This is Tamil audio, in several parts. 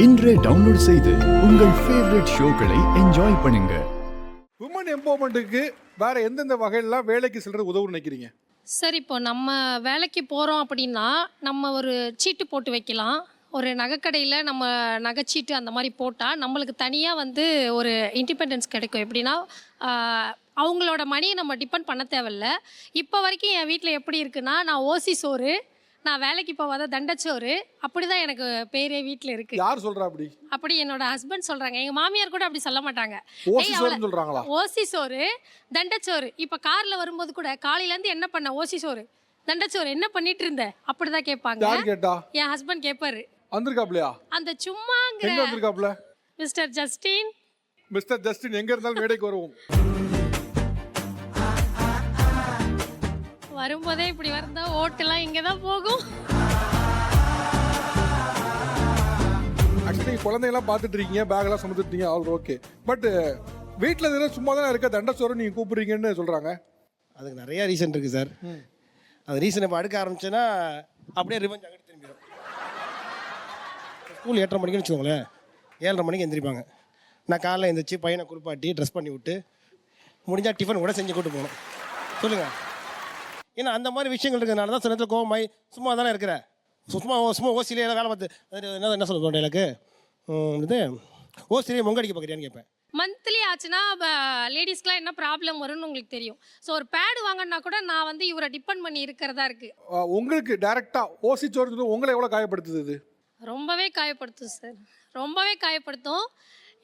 இன்றே டவுன்லோட் செய்து உங்கள் ஃபேவரட் ஷோக்களை என்ஜாய் பண்ணுங்க. உமன் எம்பவர்மெண்ட்டுக்கு வேற எந்தெந்த வகையிலாம் வேலைக்கு செல்றது உதவுன்னு நினைக்கிறீங்க? சார் இப்போ நம்ம வேலைக்கு போகிறோம் அப்படின்னா நம்ம ஒரு சீட்டு போட்டு வைக்கலாம். ஒரு நகைக்கடையில் நம்ம நகைச்சீட்டு அந்த மாதிரி போட்டால் நம்மளுக்கு தனியாக வந்து ஒரு இண்டிபெண்டன்ஸ் கிடைக்கும். எப்படின்னா அவங்களோட மணியை நம்ம டிபெண்ட் பண்ண தேவையில்ல. இப்போ வரைக்கும் என் வீட்டில் எப்படி இருக்குன்னா, நான் ஓசி சோறு, நான் வேலைக்கு போகாத தண்டச்சோறு, அப்படி தான் எனக்கு பேரே வீட்டில் இருக்குது. யார் சொல்றா அப்படி? அப்படி என்னோட ஹஸ்பண்ட் சொல்கிறாங்க. எங்கள் மாமியார் கூட அப்படி சொல்ல மாட்டாங்க. ஓசி சோறுன்னு சொல்றாங்களா? ஓசி சோறு, தண்டச்சோறு. இப்போ காரில் வரும்போது கூட காலையிலேருந்து என்ன பண்ண, ஓசி சோறு தண்டச்சோறு என்ன பண்ணிட்டு இருந்த, அப்படிதான் கேட்பாங்க. யார் கேட்டா? என் ஹஸ்பண்ட் கேட்பாரு. வந்திருக்காப்லையா? அந்த சும்மாங்கிற எங்க வந்திருக்காப்ல? Mister Justin. மிஸ்டர் ஜஸ்டின் எங்க இருந்தாலும் மேடைக்கு வருவோம். வரும்போதே இப்படி வந்தா ஓட்டெல்லாம் இங்கே தான் போகும். ஆக்சுவலி குழந்தைங்களாம் பார்த்துட்டு இருக்கீங்க, பேக்கெல்லாம் சுமந்துட்டீங்க, ஆல் ஓகே. பட் வீட்டில் எதுவும் சும்மா தானே இருக்க, தண்டச்சோறு நீங்கள் கூப்பிடுறீங்கன்னு சொல்கிறாங்க. அதுக்கு நிறைய ரீசன் இருக்குது சார். அந்த ரீசன் இப்போ அடுக்க ஆரம்பிச்சேன்னா அப்படியே ரிவெஞ்ச் அங்கிட்டு திரும்பிடும். ஸ்கூல் 8:30 மணிக்குன்னு வச்சுக்கோங்களேன், 7:30 மணிக்கு எந்திரிப்பாங்க. நான் காலைல எழுந்திரிச்சு பையனை குளிப்பாட்டி ட்ரெஸ் பண்ணி விட்டு முடிஞ்சால் டிஃபன் கூட செஞ்சு கூட்டு போகணும். சொல்லுங்கள், ஏன்னா அந்த மாதிரி விஷயங்கள் இருக்கிறதுனால தான் சில நேரத்தில் கோவமாய் சும்மா தானே இருக்கிற, சும்மா ஓசிலே ஏதாவது வேலை பார்த்து என்ன சொல்ல தோணும் எனக்கு, இது ஓசிலே மொங்கடிக்க பார்க்குறியான்னு கேட்பேன். மந்த்லி ஆச்சுன்னா லேடிஸ்க்குலாம் என்ன ப்ராப்ளம் வரும்னு உங்களுக்கு தெரியும். ஸோ ஒரு பேடு வாங்கினா கூட நான் வந்து இவரை டிபெண்ட் பண்ணி இருக்கிறதா இருக்குது. உங்களுக்கு டைரெக்டாக ஓசி சோறு உங்களை எவ்வளோ காயப்படுத்துது இது? ரொம்பவே காயப்படுத்தும் சார், ரொம்பவே காயப்படுத்தும்.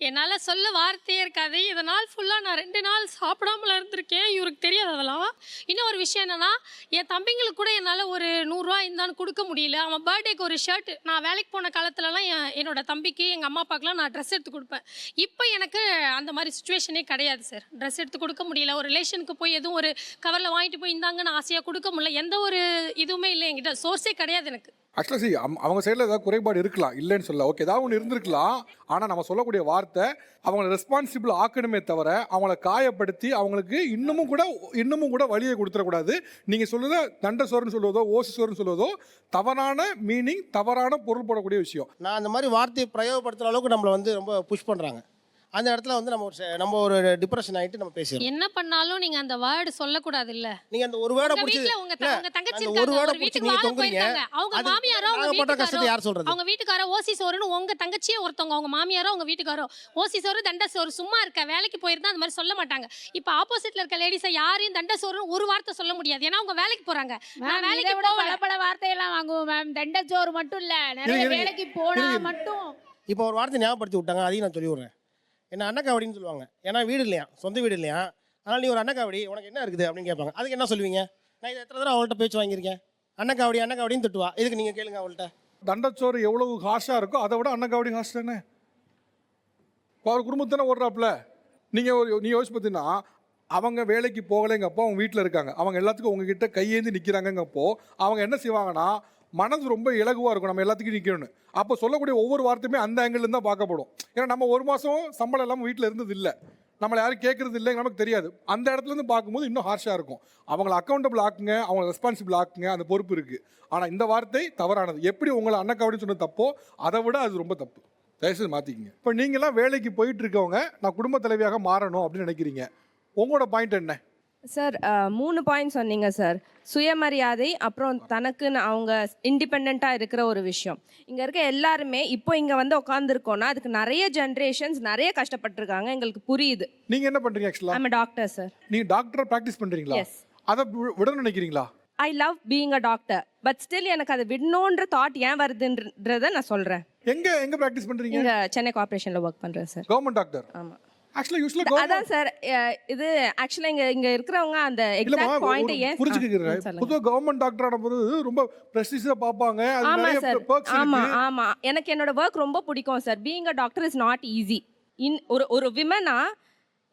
என்னால் சொல்ல வார்த்தையே இருக்காது. இதனால் ஃபுல்லாக நான் 2 நாள் சாப்பிடாமல இருந்திருக்கேன். இவருக்கு தெரியாது அதெல்லாம். இன்னும் ஒரு விஷயம் என்னென்னா, என் தம்பிங்களுக்கு கூட என்னால் ஒரு 100 ரூபா இருந்தான்னு கொடுக்க முடியல. அவன் பர்த்டேக்கு ஒரு ஷர்ட், நான் வேலைக்கு போன காலத்துலலாம் என்னோட தம்பிக்கு எங்கள் அம்மா அப்பாக்கெலாம் நான் ட்ரெஸ் எடுத்து கொடுப்பேன். இப்போ எனக்கு அந்த மாதிரி சுச்சுவேஷனே கிடையாது சார். ட்ரெஸ் எடுத்து கொடுக்க முடியல. ஒரு ரிலேஷனுக்கு போய் எதுவும் ஒரு கவரில் வாங்கிட்டு போய் இந்தாங்கன்னு ஆசையாக கொடுக்க முடியல. எந்த ஒரு இதுவுமே இல்லை என்கிட்ட, சோர்ஸே கிடையாது எனக்கு. ஆக்சுவலாக அவங்க சைடில் ஏதாவது குறைபாடு இருக்கலாம், இல்லைன்னு சொல்ல, ஓகே, ஏதாவது ஒன்று இருந்திருக்கலாம். ஆனால் நம்ம சொல்லக்கூடிய வார்த்தை அவங்கள ரெஸ்பான்சிபிள் ஆக்கணுமே தவிர அவங்கள காயப்படுத்தி அவங்களுக்கு இன்னமும் கூட வழியை கொடுத்துடக்கூடாது. நீங்கள் சொல்லுத தண்ட சோறுன்னு சொல்லுவதோ ஓசி சோறுன்னு சொல்லுவதோ தவறான மீனிங், தவறான பொருள் போடக்கூடிய விஷயம். நான் அந்த மாதிரி வார்த்தையை பிரயோகப்படுத்துகிற அளவுக்கு நம்மளை வந்து ரொம்ப புஷ் பண்ணுறாங்க. அந்த இடத்துல வந்து நம்ம ஒரு டிப்ரெஷன் ஆகிட்டு நம்ம பேசுகிறோம். என்ன பண்ணாலும் நீங்கள் அந்த வேர்டு சொல்லக்கூடாது. இல்லை, நீங்கள் அந்த ஒரு வேர்டை பிடிச்சி உங்க தங்கச்சி இருக்காங்க, வீட்டுக்கு வாழ போயிருக்காங்க. அவங்க மாமியாரோ அவங்க வீட்டுக்காரோ ஓசி சோறுன்னு உங்க தங்கச்சியே ஒருத்தவங்க, அவங்க மாமியாரோ அவங்க வீட்டுக்காரோ ஓசி சோறு தண்ட சோறு சும்மா இருக்க வேலைக்கு போயிருந்தா அந்த மாதிரி சொல்ல மாட்டாங்க. இப்போ ஆப்போசிட்ல இருக்க லேடிஸை யாரையும் தண்ட சோறுன்னு ஒரு வார்த்தை சொல்ல முடியாது. ஏன்னா அவங்க வேலைக்கு போறாங்க. நான் வேலைக்கு போக பல வார்த்தையெல்லாம் வாங்குவோம் மேம். தண்ட சோறு மட்டும் இல்ல, நிறைய வேலைக்கு போனா மட்டும். இப்போ ஒரு வார்த்தை ஞாபகப்படுத்தி விட்டாங்க, அதையும் நான் சொல்லி விடுறேன். என்ன அன்னக்காவடின்னு சொல்லுவாங்க. ஏன்னா வீடு இல்லையா, சொந்த வீடு இல்லையா, அதனால் நீ ஒரு அன்னக்காவடி உனக்கு என்ன இருக்குது அப்படின்னு கேட்பாங்க. அதுக்கு என்ன சொல்லுவீங்க? நான் இதை எத்தனை தடவை அவள்கிட்ட பேச்சு வாங்கியிருக்கேன். அன்னக்காவடின்னு திட்டுவா. இதுக்கு நீங்கள் கேளுங்க அவள்கிட்ட. தண்டச்சோறு எவ்வளவு ஹாஷாக இருக்கோ அதை விட அன்னக்காவடி ஹாஷ் தானே. இப்போ அவர் குடும்பத்தானே ஓடுறாப்புல. நீ யோசிச்சு பார்த்தீங்கன்னா, அவங்க வேலைக்கு போகலைங்கப்போ அவங்க வீட்டில் இருக்காங்க, அவங்க எல்லாத்துக்கும் உங்ககிட்ட கையேந்தி நிற்கிறாங்கங்கப்போ அவங்க என்ன செய்வாங்கன்னா, மனது ரொம்ப இலகுவாக இருக்கும், நம்ம எல்லாத்துக்கும் நிற்கணும்னு. அப்போ சொல்லக்கூடிய ஒவ்வொரு வார்த்தையுமே அந்த ஆங்கிள் தான் பார்க்கப்படும். ஏன்னா நம்ம 1 மாதம் சம்பளம் இல்லாமல் வீட்டில் இருந்தது இல்லை, நம்மளை யாரும் கேட்குறது இல்லைங்க, நமக்கு தெரியாது. அந்த இடத்துலேருந்து பார்க்கும்போது இன்னும் ஹார்ஷாக இருக்கும். அவங்கள அக்கௌண்டபிள் ஆக்குங்க, அவங்கள ரெஸ்பான்சிபிள் ஆக்குங்க, அந்த பொறுப்பு இருக்குது. ஆனால் இந்த வார்த்தை தவறானது. எப்படி உங்களை அன்னக்காவடின்னு சொன்னது தப்போ அதை விட அது ரொம்ப தப்பு. தயவுசெய்து மாற்றிக்கிங்க. இப்போ நீங்களாம் வேலைக்கு போயிட்டு இருக்கவங்க, நான் குடும்ப தலைவியாக மாறணும் அப்படின்னு நினைக்கிறீங்க, உங்களோட பாயிண்ட் என்ன சார்? 3 பாயிண்ட் சொன்னீங்க சார். சுயமரியாதை, அப்புறம் தனக்குன்னு அவங்க இண்டிபெண்ட்டாக இருக்கிற ஒரு விஷயம். இங்கே இருக்க எல்லாருமே இப்போ இங்கே வந்து உட்காந்துருக்கோன்னா அதுக்கு நிறைய ஜென்ரேஷன்ஸ் நிறைய கஷ்டப்பட்டிருக்காங்க, எங்களுக்கு புரியுது. நீங்கள் என்ன பண்ணுறீங்க? ஆக்சுவலாக ஐம் டாக்டர் சார். நீங்கள் டாக்டரை ப்ராக்டிஸ் பண்ணுறீங்களா? எஸ். அதை விட நினைக்கிறீங்களா? I love being a doctor, but still எனக்கு அதை விடணுன்ற தாட் ஏன் வருதுன்றதை நான் சொல்கிறேன். எங்கே ப்ராக்டிஸ் பண்ணுறீங்க? இங்கே சென்னை கார்பரேஷனில் ஒர்க் பண்ணுறேன் சார். Government doctor? ஆமாம். அதான் சார், இது ஆக்சுவலா இங்க இருக்கிறவங்க அந்த எக்ஸாக்ட் பாயிண்ட் ஏன் புரிஞ்சுக்கிறேன். பொதுவா கவர்மெண்ட் டாக்டர் ஆன போது ரொம்ப பிரஸ்டீஜா பாப்பாங்க, அது நிறைய பெர்க்ஸ் இருக்கு. ஆமா ஆமா, எனக்கு என்னோட வர்க் ரொம்ப பிடிக்கும் sir. Being a doctor is not easy. ஒரு விமனா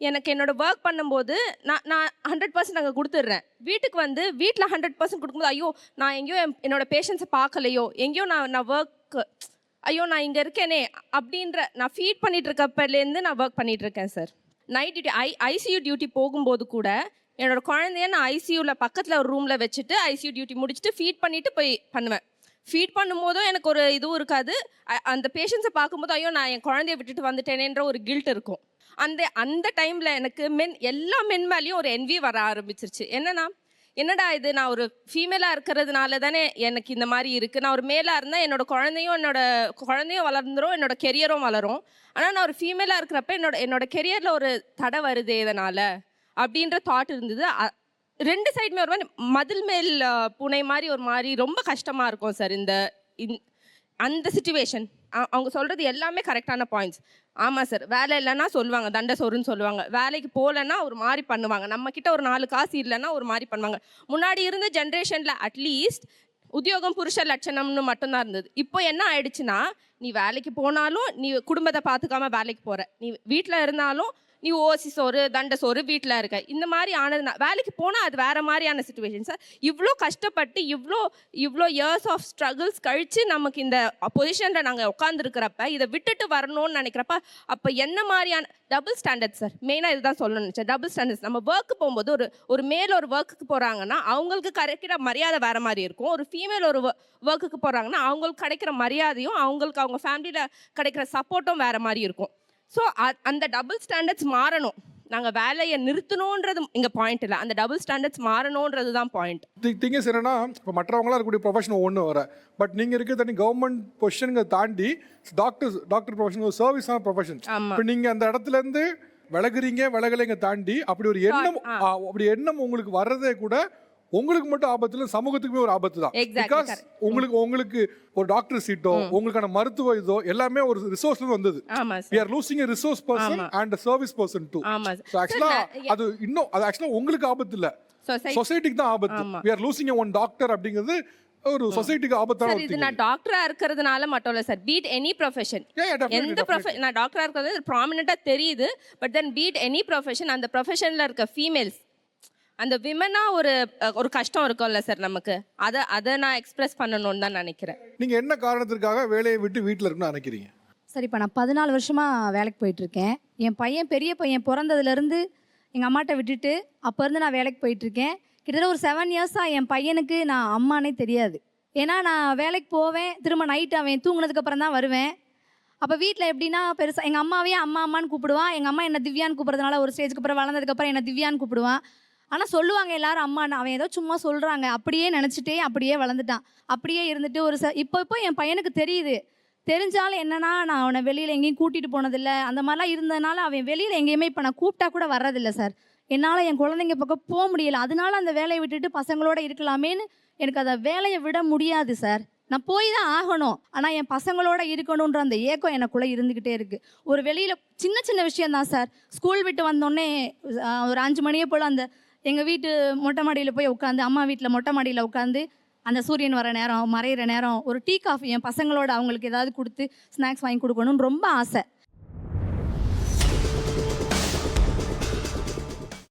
எனக்கு என்னோட ஒர்க் பண்ணும்போது நான் 100% அங்கே கொடுத்துட்றேன். வீட்டுக்கு வந்து வீட்டில் 100% கொடுக்கும்போது ஐயோ நான் எங்கேயோ என்னோட பேஷண்ட்ஸை பார்க்கலையோ, எங்கேயோ நான் ஒர்க், ஐயோ நான் இங்கே இருக்கேனே அப்படின்ற, நான் ஃபீட் பண்ணிட்டு இருக்கப்பலேருந்து நான் ஒர்க் பண்ணிட்டு இருக்கேன் sir. Night duty, ICU duty போகும்போது கூட என்னோட குழந்தைய நான் ஐசியூவில் பக்கத்தில் ஒரு ரூமில் வச்சுட்டு ஐசியூ டியூட்டி முடிச்சுட்டு ஃபீட் பண்ணிட்டு போய் பண்ணுவேன். ஃபீட் பண்ணும்போதும் எனக்கு ஒரு இதுவும் இருக்காது. அந்த பேஷண்ட்ஸை பார்க்கும்போது ஐயோ நான் என் குழந்தைய விட்டுட்டு வந்துட்டேனேன்ற ஒரு கில்ட் இருக்கும். அந்த அந்த டைமில் எனக்கு எல்லா மென் மேலேயும் ஒரு என்வி வர ஆரம்பிச்சிருச்சு. என்னடா இது, நான் ஒரு ஃபீமேலாக இருக்கிறதுனால தானே எனக்கு இந்த மாதிரி இருக்குது. நான் ஒரு மேலாக இருந்தால் என்னோட குழந்தையும் வளர்ந்துரும், என்னோட கெரியரும் வளரும். ஆனால் நான் ஒரு ஃபீமேலாக இருக்கிறப்ப என்னோட கெரியரில் ஒரு தடை வருது எதனால் அப்படின்ற தாட் இருந்தது. ரெண்டு சைடுமே ஒரு மாதிரி மதில் மேல் பூனை மாதிரி ஒரு மாதிரி ரொம்ப கஷ்டமாக இருக்கும் சார். அந்த சிச்சுவேஷன் அவங்க சொல்கிறது எல்லாமே கரெக்டான பாயிண்ட்ஸ். ஆமாம் சார், வேலை இல்லைன்னா சொல்லுவாங்க தண்டை சோறுன்னு சொல்லுவாங்க. வேலைக்கு போகலன்னா ஒரு மாதிரி பண்ணுவாங்க. நம்மக்கிட்ட ஒரு 4 காசு இல்லைன்னா ஒரு மாதிரி பண்ணுவாங்க. முன்னாடி இருந்த ஜென்ரேஷனில் அட்லீஸ்ட் உத்தியோகம் புருஷ லட்சணம்னு மட்டும்தான் இருந்தது. இப்போ என்ன ஆயிடுச்சுன்னா, நீ வேலைக்கு போனாலும் நீ குடும்பத்தை பார்த்துக்காம வேலைக்கு போகிற, நீ வீட்டில் இருந்தாலும் நீ ஓசி சோறு தண்டை சோறு வீட்டில் இருக்க, இந்த மாதிரி ஆனதுனா வேலைக்கு போனால் அது வேறு மாதிரியான சுச்சுவேஷன் சார். இவ்வளோ கஷ்டப்பட்டு இவ்வளோ இயர்ஸ் ஆஃப் ஸ்ட்ரகிள்ஸ் கழித்து நமக்கு இந்த பொசிஷனில் நாங்கள் உட்காந்துருக்கிறப்ப இதை விட்டுட்டு வரணும்னு நினைக்கிறப்ப அப்போ என்ன மாதிரியான டபுள் ஸ்டாண்டர்ட்ஸ் சார், மெயினாக இதுதான் சொல்லணும்னு நினச்சேன். Double standards. நம்ம ஒர்க்கு போகும்போது ஒரு மேல் ஒரு ஒர்க்குக்கு போகிறாங்கன்னா அவங்களுக்கு கிடைக்கிற மரியாதை வேறு மாதிரி இருக்கும். ஒரு ஃபீமேல் ஒரு ஒர்க்குக்கு போகிறாங்கன்னா அவங்களுக்கு கிடைக்கிற மரியாதையும் அவங்களுக்கு அவங்க ஃபேமிலியில் கிடைக்கிற சப்போர்ட்டும் வேறு மாதிரி இருக்கும். ஸோ அந்த டபுள் ஸ்டாண்டர்ட்ஸ் மாறணும். நாங்கள் வேலையை நிறுத்தணுன்றது இங்கே பாயிண்ட் இல்லை, அந்த டபுள் ஸ்டாண்டர்ட்ஸ் மாறணுன்றது தான் பாயிண்ட். திங்கிஸ் என்னன்னா, இப்போ மற்றவங்களாம் இருக்கக்கூடிய ப்ரொஃபஷன் ஒன்று வர, பட் நீங்கள் இருக்க தனி கவர்மெண்ட் பொசிஷனுங்க தாண்டி டாக்டர் ப்ரொஃபஷன் ஒரு சர்வீஸான ப்ரொஃபஷன். இப்போ நீங்கள் அந்த இடத்துலேருந்து விலகுலைங்க தாண்டி அப்படி ஒரு எண்ணம் உங்களுக்கு வர்றதே கூட உங்களுக்கு மட்டும் ஆபத்து இல்லை, சமூகத்துக்குமே ஒரு ஆபத்து தான். பிகாஸ் உங்களுக்கு ஒரு டாக்டர் சீட்டோ உங்களுக்கான மருத்துவ இதோ எல்லாமே ஒரு ரிசோர்ஸ்ல வந்தது. we are losing a resource person and a service person too. So actually அது ஆக்சுவலா உங்களுக்கு ஆபத்து இல்ல, சொசைட்டிக்கு தான் ஆபத்து. we are losing a one doctor அப்படிங்கிறது ஒரு சொசைட்டிக்கு ஆபத்தான ஒரு இது. நான் டாக்டரா இருக்கிறதுனால மட்டும் இல்ல சார், பீட் எனி ப்ரொஃபஷன். எந்த ப்ரொஃபஷன் நான் டாக்டரா இருக்கிறது ப்ராமினெண்டா தெரியுது. But then be it any profession, அந்த ப்ரொஃபஷன்ல இருக்க ஃபீமேல்ஸ் அந்த விமனா ஒரு கஷ்டம் இருக்கும்ல சார் நமக்கு, அதை நான் எக்ஸ்பிரஸ் பண்ணணும்னு தான் நினைக்கிறேன். நீங்க என்ன காரணத்திற்காக வேலையை விட்டு வீட்டில் இருக்கணும்னு நினைக்கிறீங்க? சரி, இப்போ நான் 14 வருஷமாக வேலைக்கு போயிட்டுருக்கேன். என் பெரிய பையன் பிறந்ததுலேருந்து எங்கள் அம்மாட்ட விட்டுட்டு அப்போ இருந்து நான் வேலைக்கு போயிட்டுருக்கேன். கிட்டத்தட்ட ஒரு 7 இயர்ஸாக என் பையனுக்கு நான் அம்மானே தெரியாது. ஏன்னா நான் வேலைக்கு போவேன், திரும்ப நைட்டு அவன் தூங்குனதுக்கப்புறம் தான் வருவேன். அப்போ வீட்டில் எப்படின்னா பெருசாக எங்கள் அம்மாவே அம்மான்னு கூப்பிடுவான். எங்கள் அம்மா என்ன திவ்யான்னு கூப்பிட்றதுனால ஒரு ஸ்டேஜுக்கு அப்புறம் வளர்ந்ததுக்கப்புறம் என்ன திவ்யான்னு கூப்பிடுவான். ஆனால் சொல்லுவாங்க எல்லாரும் அம்மான்னு, அவன் ஏதோ சும்மா சொல்கிறாங்க அப்படியே நினச்சிட்டே அப்படியே வளர்ந்துட்டான். அப்படியே இருந்துட்டு இப்போ என் பையனுக்கு தெரிஞ்சாலும் என்னன்னா, நான் அவனை வெளியில் எங்கேயும் கூட்டிகிட்டு போனதில்லை. அந்த மாதிரிலாம் இருந்ததுனால அவன் வெளியில் எங்கேயுமே இப்போ நான் கூப்பிட்டா கூட வர்றதில்லை சார். என்னால் என் குழந்தைங்க பக்கம் போக முடியல. அதனால அந்த வேலையை விட்டுட்டு பசங்களோட இருக்கலாமேன்னு எனக்கு அதை வேலையை விட முடியாது சார். நான் போய் தான் ஆகணும். ஆனால் என் பசங்களோட இருக்கணுன்ற அந்த ஏக்கம் எனக்குள்ளே இருந்துக்கிட்டே இருக்குது. ஒரு வெளியில் சின்ன விஷயந்தான் சார். ஸ்கூல் விட்டு வந்தோடனே ஒரு 5 மணியே போல் அந்த எங்கள் வீட்டு மொட்டை மாடியில் போய் உட்காந்து, அம்மா வீட்டில் மொட்டை மாடியில் உட்காந்து அந்த சூரியன் வர நேரம் மறையிற நேரம் ஒரு டீ காஃபி என் பசங்களோட அவங்களுக்கு ஏதாவது கொடுத்து ஸ்நாக்ஸ் வாங்கி கொடுக்கணும்னு ரொம்ப ஆசை.